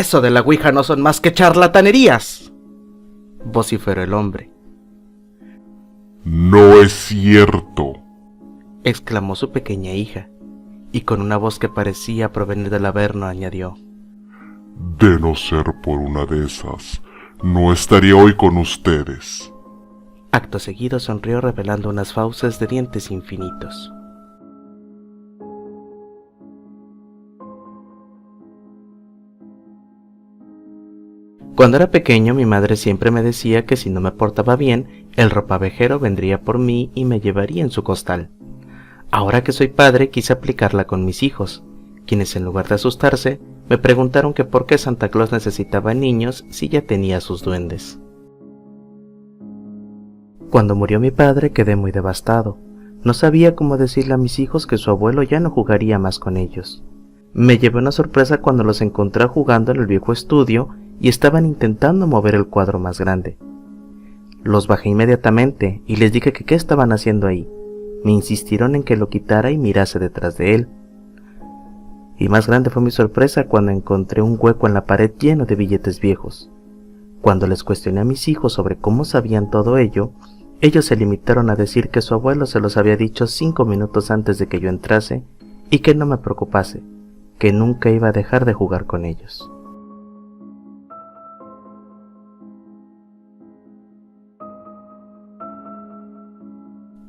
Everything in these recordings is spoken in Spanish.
Eso de la ouija no son más que charlatanerías, vociferó el hombre. No es cierto, exclamó su pequeña hija, y con una voz que parecía provenir del Averno añadió: de no ser por una de esas, no estaría hoy con ustedes. Acto seguido sonrió revelando unas fauces de dientes infinitos. Cuando era pequeño, mi madre siempre me decía que si no me portaba bien, el ropavejero vendría por mí y me llevaría en su costal. Ahora que soy padre, quise aplicarla con mis hijos, quienes en lugar de asustarse, me preguntaron que por qué Santa Claus necesitaba niños si ya tenía sus duendes. Cuando murió mi padre quedé muy devastado. No sabía cómo decirle a mis hijos que su abuelo ya no jugaría más con ellos. Me llevé una sorpresa cuando los encontré jugando en el viejo estudio y estaban intentando mover el cuadro más grande. Los bajé inmediatamente y les dije que qué estaban haciendo ahí. Me insistieron en que lo quitara y mirase detrás de él. Y más grande fue mi sorpresa cuando encontré un hueco en la pared lleno de billetes viejos. Cuando les cuestioné a mis hijos sobre cómo sabían todo ello, ellos se limitaron a decir que su abuelo se los había dicho 5 minutos antes de que yo entrase y que no me preocupase, que nunca iba a dejar de jugar con ellos.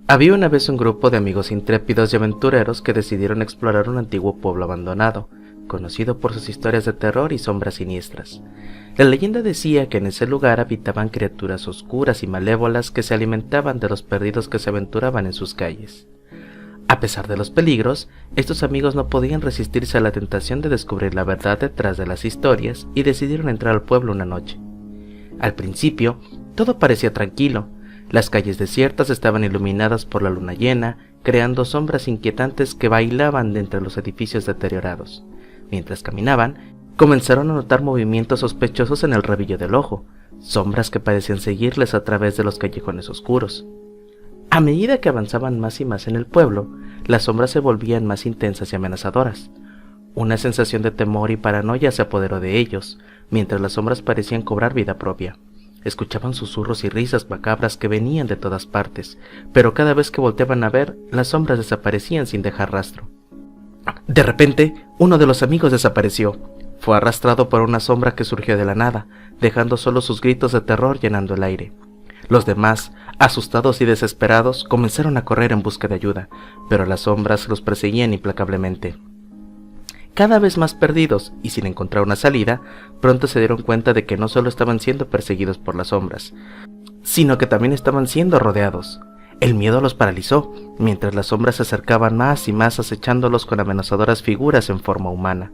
Había una vez un grupo de amigos intrépidos y aventureros que decidieron explorar un antiguo pueblo abandonado, conocido por sus historias de terror y sombras siniestras. La leyenda decía que en ese lugar habitaban criaturas oscuras y malévolas que se alimentaban de los perdidos que se aventuraban en sus calles. A pesar de los peligros, estos amigos no podían resistirse a la tentación de descubrir la verdad detrás de las historias y decidieron entrar al pueblo una noche. Al principio, todo parecía tranquilo. Las calles desiertas estaban iluminadas por la luna llena, creando sombras inquietantes que bailaban de entre los edificios deteriorados. Mientras caminaban, comenzaron a notar movimientos sospechosos en el rabillo del ojo, sombras que parecían seguirles a través de los callejones oscuros. A medida que avanzaban más y más en el pueblo, las sombras se volvían más intensas y amenazadoras. Una sensación de temor y paranoia se apoderó de ellos, mientras las sombras parecían cobrar vida propia. Escuchaban susurros y risas macabras que venían de todas partes, pero cada vez que volteaban a ver, las sombras desaparecían sin dejar rastro. De repente, uno de los amigos desapareció. Fue arrastrado por una sombra que surgió de la nada, dejando solo sus gritos de terror llenando el aire. Los demás, asustados y desesperados, comenzaron a correr en busca de ayuda, pero las sombras los perseguían implacablemente. Cada vez más perdidos y sin encontrar una salida, pronto se dieron cuenta de que no solo estaban siendo perseguidos por las sombras, sino que también estaban siendo rodeados. El miedo los paralizó, mientras las sombras se acercaban más y más acechándolos con amenazadoras figuras en forma humana.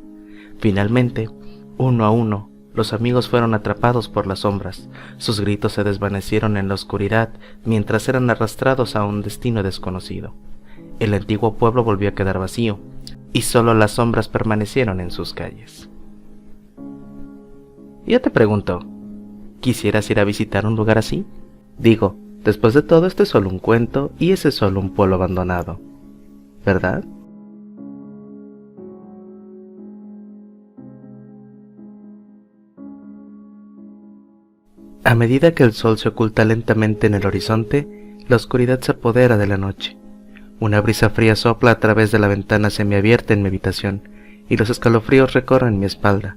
Finalmente, uno a uno, los amigos fueron atrapados por las sombras. Sus gritos se desvanecieron en la oscuridad mientras eran arrastrados a un destino desconocido. El antiguo pueblo volvió a quedar vacío, y solo las sombras permanecieron en sus calles. Yo te pregunto, ¿quisieras ir a visitar un lugar así? Digo, después de todo este es solo un cuento y ese es solo un pueblo abandonado, ¿verdad? A medida que el sol se oculta lentamente en el horizonte, la oscuridad se apodera de la noche. Una brisa fría sopla a través de la ventana semiabierta en mi habitación, y los escalofríos recorren mi espalda.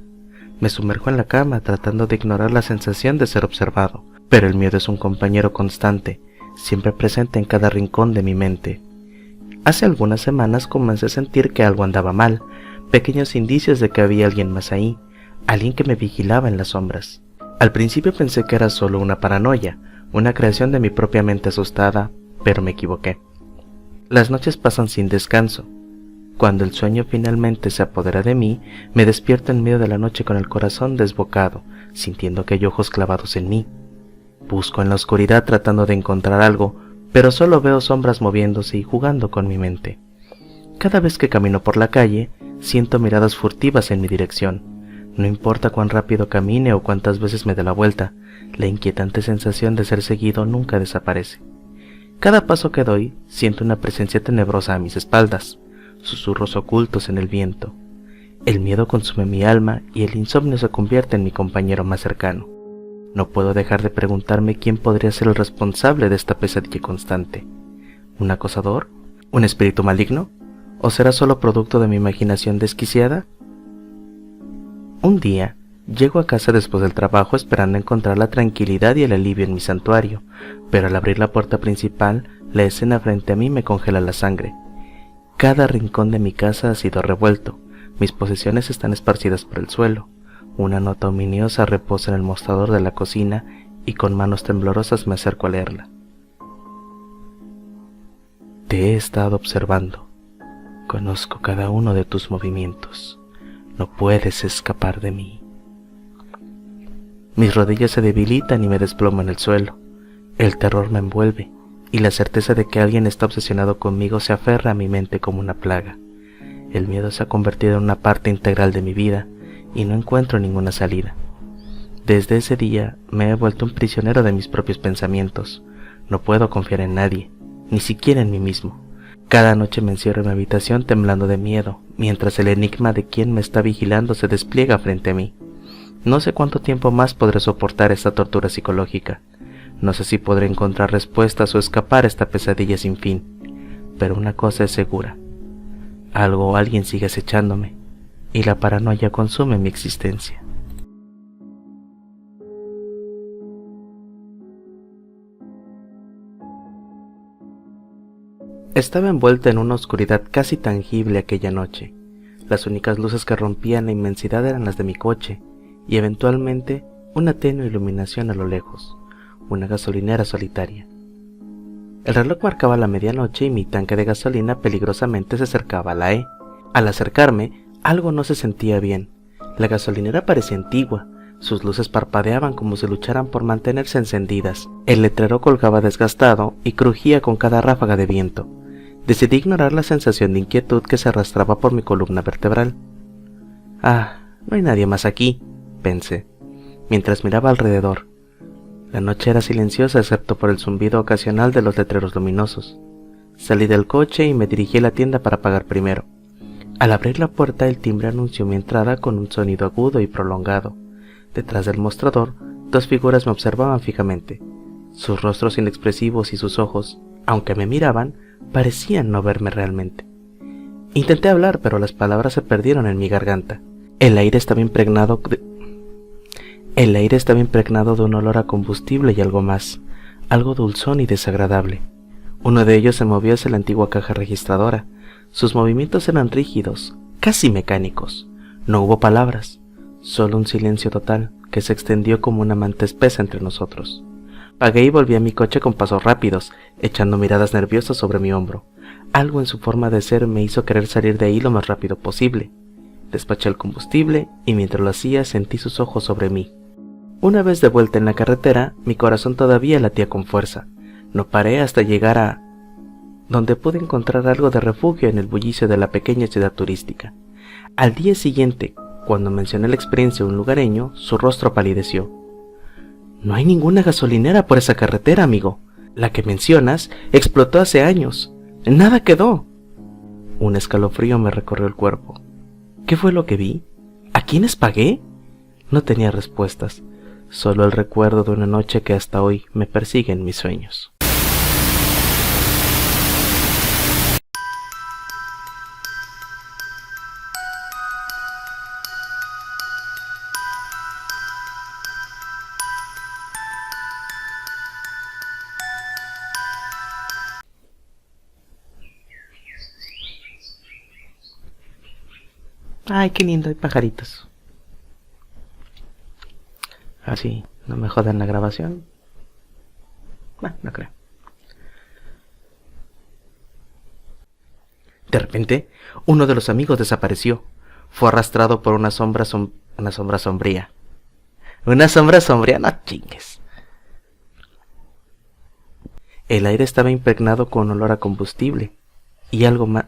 Me sumerjo en la cama tratando de ignorar la sensación de ser observado, pero el miedo es un compañero constante, siempre presente en cada rincón de mi mente. Hace algunas semanas comencé a sentir que algo andaba mal, pequeños indicios de que había alguien más ahí, alguien que me vigilaba en las sombras. Al principio pensé que era solo una paranoia, una creación de mi propia mente asustada, pero me equivoqué. Las noches pasan sin descanso. Cuando el sueño finalmente se apodera de mí, me despierto en medio de la noche con el corazón desbocado, sintiendo que hay ojos clavados en mí. Busco en la oscuridad tratando de encontrar algo, pero solo veo sombras moviéndose y jugando con mi mente. Cada vez que camino por la calle, siento miradas furtivas en mi dirección. No importa cuán rápido camine o cuántas veces me dé la vuelta, la inquietante sensación de ser seguido nunca desaparece. Cada paso que doy, siento una presencia tenebrosa a mis espaldas, susurros ocultos en el viento. El miedo consume mi alma y el insomnio se convierte en mi compañero más cercano. No puedo dejar de preguntarme quién podría ser el responsable de esta pesadilla constante. ¿Un acosador? ¿Un espíritu maligno? ¿O será solo producto de mi imaginación desquiciada? Un día, llego a casa después del trabajo esperando encontrar la tranquilidad y el alivio en mi santuario, pero al abrir la puerta principal, la escena frente a mí me congela la sangre. Cada rincón de mi casa ha sido revuelto, mis posesiones están esparcidas por el suelo, una nota ominiosa reposa en el mostrador de la cocina y con manos temblorosas me acerco a leerla. Te he estado observando, conozco cada uno de tus movimientos, no puedes escapar de mí. Mis rodillas se debilitan y me desplomo en el suelo, el terror me envuelve y la certeza de que alguien está obsesionado conmigo se aferra a mi mente como una plaga. El miedo se ha convertido en una parte integral de mi vida y no encuentro ninguna salida. Desde ese día me he vuelto un prisionero de mis propios pensamientos. No puedo confiar en nadie, ni siquiera en mí mismo. Cada noche me encierro en mi habitación temblando de miedo, mientras el enigma de quién me está vigilando se despliega frente a mí. No sé cuánto tiempo más podré soportar esta tortura psicológica. No sé si podré encontrar respuestas o escapar a esta pesadilla sin fin. Pero una cosa es segura. Algo o alguien sigue acechándome, y la paranoia consume mi existencia. Estaba envuelta en una oscuridad casi tangible aquella noche. Las únicas luces que rompían la inmensidad eran las de mi coche, y eventualmente una tenue iluminación a lo lejos, una gasolinera solitaria. El reloj marcaba la medianoche y mi tanque de gasolina peligrosamente se acercaba a la E. Al acercarme, algo no se sentía bien. La gasolinera parecía antigua, sus luces parpadeaban como si lucharan por mantenerse encendidas. El letrero colgaba desgastado y crujía con cada ráfaga de viento. Decidí ignorar la sensación de inquietud que se arrastraba por mi columna vertebral. Ah, no hay nadie más aquí, pensé, mientras miraba alrededor. La noche era silenciosa excepto por el zumbido ocasional de los letreros luminosos. Salí del coche y me dirigí a la tienda para pagar primero. Al abrir la puerta, el timbre anunció mi entrada con un sonido agudo y prolongado. Detrás del mostrador, dos figuras me observaban fijamente. Sus rostros inexpresivos y sus ojos, aunque me miraban, parecían no verme realmente. Intenté hablar, pero las palabras se perdieron en mi garganta. El aire estaba impregnado de un olor a combustible y algo más, algo dulzón y desagradable. Uno de ellos se movió hacia la antigua caja registradora. Sus movimientos eran rígidos, casi mecánicos. No hubo palabras, solo un silencio total que se extendió como una manta espesa entre nosotros. Pagué y volví a mi coche con pasos rápidos, echando miradas nerviosas sobre mi hombro. Algo en su forma de ser me hizo querer salir de ahí lo más rápido posible. Despaché el combustible y mientras lo hacía sentí sus ojos sobre mí. Una vez de vuelta en la carretera, mi corazón todavía latía con fuerza. No paré hasta llegar a donde pude encontrar algo de refugio en el bullicio de la pequeña ciudad turística. Al día siguiente, cuando mencioné la experiencia a un lugareño, su rostro palideció. No hay ninguna gasolinera por esa carretera, amigo. La que mencionas explotó hace años. Nada quedó. Un escalofrío me recorrió el cuerpo. ¿Qué fue lo que vi? ¿A quiénes pagué? No tenía respuestas, solo el recuerdo de una noche que hasta hoy me persigue en mis sueños. Ay, qué lindo, hay pajaritos. Así, no me jodan la grabación. Bueno, no creo. De repente, uno de los amigos desapareció. Fue arrastrado por una sombra sombría. Una sombra sombría, no chingues. El aire estaba impregnado con olor a combustible y algo más.